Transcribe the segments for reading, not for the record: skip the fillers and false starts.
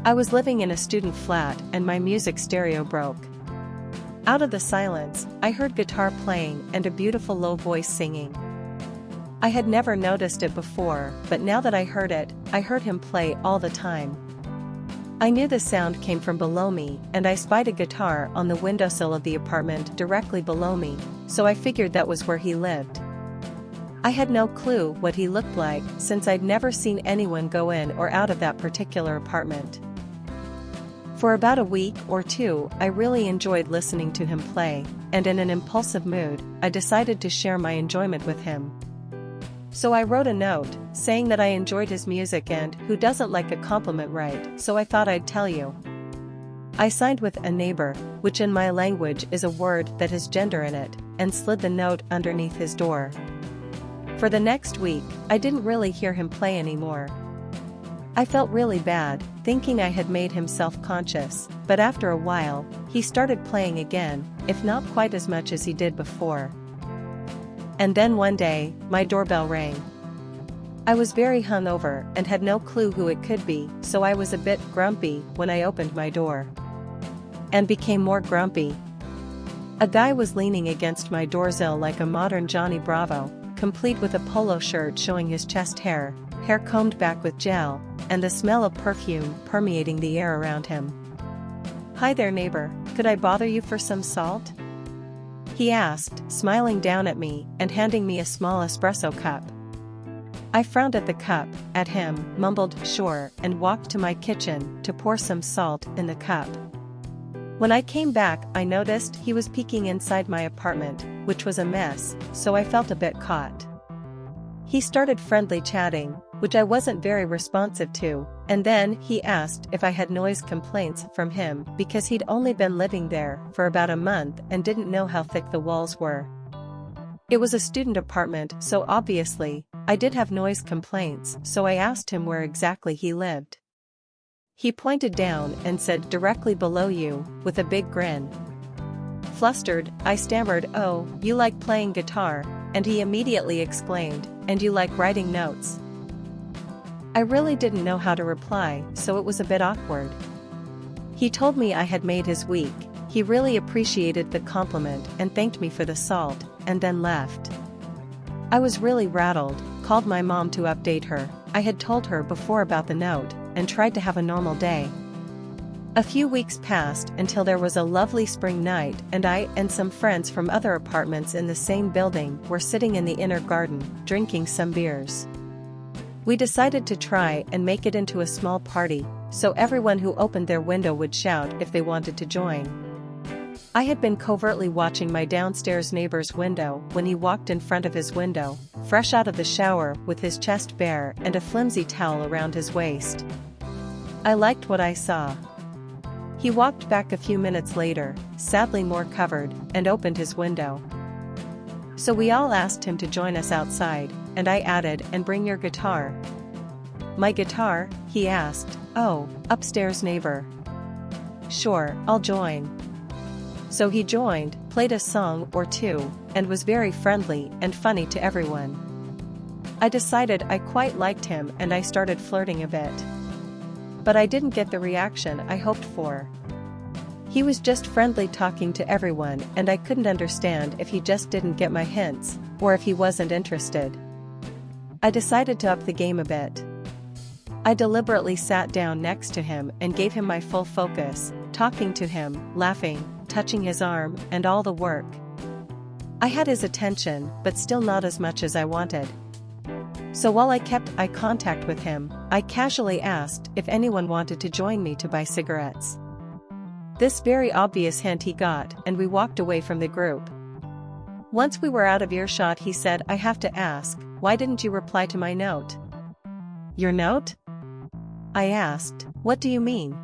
I was living in a student flat and my music stereo broke. Out of the silence, I heard guitar playing and a beautiful low voice singing. I had never noticed it before, but now that I heard it, I heard him play all the time. I knew the sound came from below me, and I spied a guitar on the windowsill of the apartment directly below me, so I figured that was where he lived. I had no clue what he looked like since I'd never seen anyone go in or out of that particular apartment. For about a week or two, I really enjoyed listening to him play, and in an impulsive mood, I decided to share my enjoyment with him. So I wrote a note, saying that I enjoyed his music and who doesn't like a compliment, right? So I thought I'd tell you. I signed with a neighbor, which in my language is a word that has gender in it, and slid the note underneath his door. For the next week, I didn't really hear him play anymore. I felt really bad, thinking I had made him self-conscious, but after a while, he started playing again, if not quite as much as he did before. And then one day, my doorbell rang. I was very hungover and had no clue who it could be, so I was a bit grumpy when I opened my door. And became more grumpy. A guy was leaning against my doorsill like a modern Johnny Bravo, complete with a polo shirt showing his chest hair combed back with gel, and the smell of perfume permeating the air around him. "Hi there, neighbor, could I bother you for some salt?" he asked, smiling down at me and handing me a small espresso cup. I frowned at the cup, at him, mumbled "sure," and walked to my kitchen to pour some salt in the cup. When I came back, I noticed he was peeking inside my apartment, which was a mess, so I felt a bit caught. He started friendly chatting, which I wasn't very responsive to, and then he asked if I had noise complaints from him because he'd only been living there for about a month and didn't know how thick the walls were. It was a student apartment, so obviously, I did have noise complaints, so I asked him where exactly he lived. He pointed down and said "directly below you," with a big grin. Flustered, I stammered, "Oh, you like playing guitar," and he immediately exclaimed, "And you like writing notes?" I really didn't know how to reply, so it was a bit awkward. He told me I had made his week, he really appreciated the compliment and thanked me for the salt, and then left. I was really rattled, called my mom to update her. I had told her before about the note, and tried to have a normal day. A few weeks passed until there was a lovely spring night and I and some friends from other apartments in the same building were sitting in the inner garden, drinking some beers. We decided to try and make it into a small party, so everyone who opened their window would shout if they wanted to join. I had been covertly watching my downstairs neighbor's window when he walked in front of his window, fresh out of the shower with his chest bare and a flimsy towel around his waist. I liked what I saw. He walked back a few minutes later, sadly more covered, and opened his window. So we all asked him to join us outside, and I added, "And bring your guitar." "My guitar?" he asked. "Oh, upstairs, neighbor." "Sure, I'll join." So he joined, played a song or two, and was very friendly and funny to everyone. I decided I quite liked him and I started flirting a bit. But I didn't get the reaction I hoped for. He was just friendly talking to everyone and I couldn't understand if he just didn't get my hints, or if he wasn't interested. I decided to up the game a bit. I deliberately sat down next to him and gave him my full focus, talking to him, laughing, touching his arm, and all the work. I had his attention, but still not as much as I wanted. So while I kept eye contact with him, I casually asked if anyone wanted to join me to buy cigarettes. This very obvious hint he got, and we walked away from the group. Once we were out of earshot, he said, "I have to ask, why didn't you reply to my note?" "Your note?" I asked. "What do you mean?"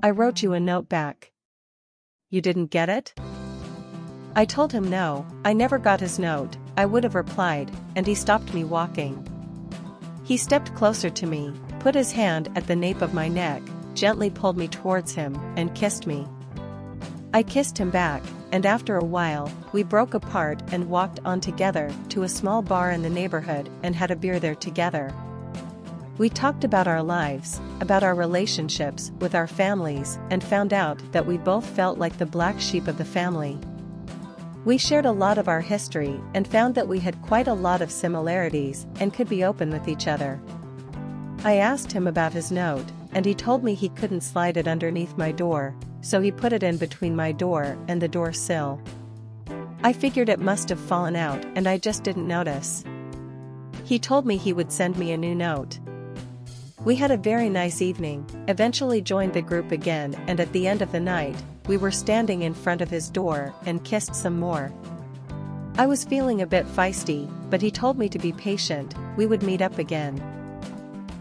"I wrote you a note back." "You didn't get it?" I told him no, I never got his note. I would have replied, and he stopped me walking. He stepped closer to me, put his hand at the nape of my neck, gently pulled me towards him, and kissed me. I kissed him back, and after a while, we broke apart and walked on together to a small bar in the neighborhood and had a beer there together. We talked about our lives, about our relationships with our families, and found out that we both felt like the black sheep of the family. We shared a lot of our history and found that we had quite a lot of similarities and could be open with each other. I asked him about his note, and he told me he couldn't slide it underneath my door, so he put it in between my door and the door sill. I figured it must have fallen out and I just didn't notice. He told me he would send me a new note. We had a very nice evening, eventually joined the group again, and at the end of the night, we were standing in front of his door and kissed some more. I was feeling a bit feisty, but he told me to be patient, we would meet up again.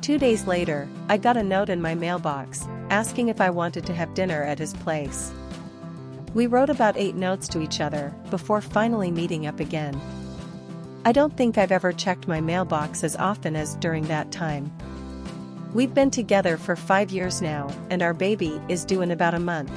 2 days later, I got a note in my mailbox, asking if I wanted to have dinner at his place. We wrote about 8 notes to each other, before finally meeting up again. I don't think I've ever checked my mailbox as often as during that time. We've been together for 5 years now, and our baby is due in about a month.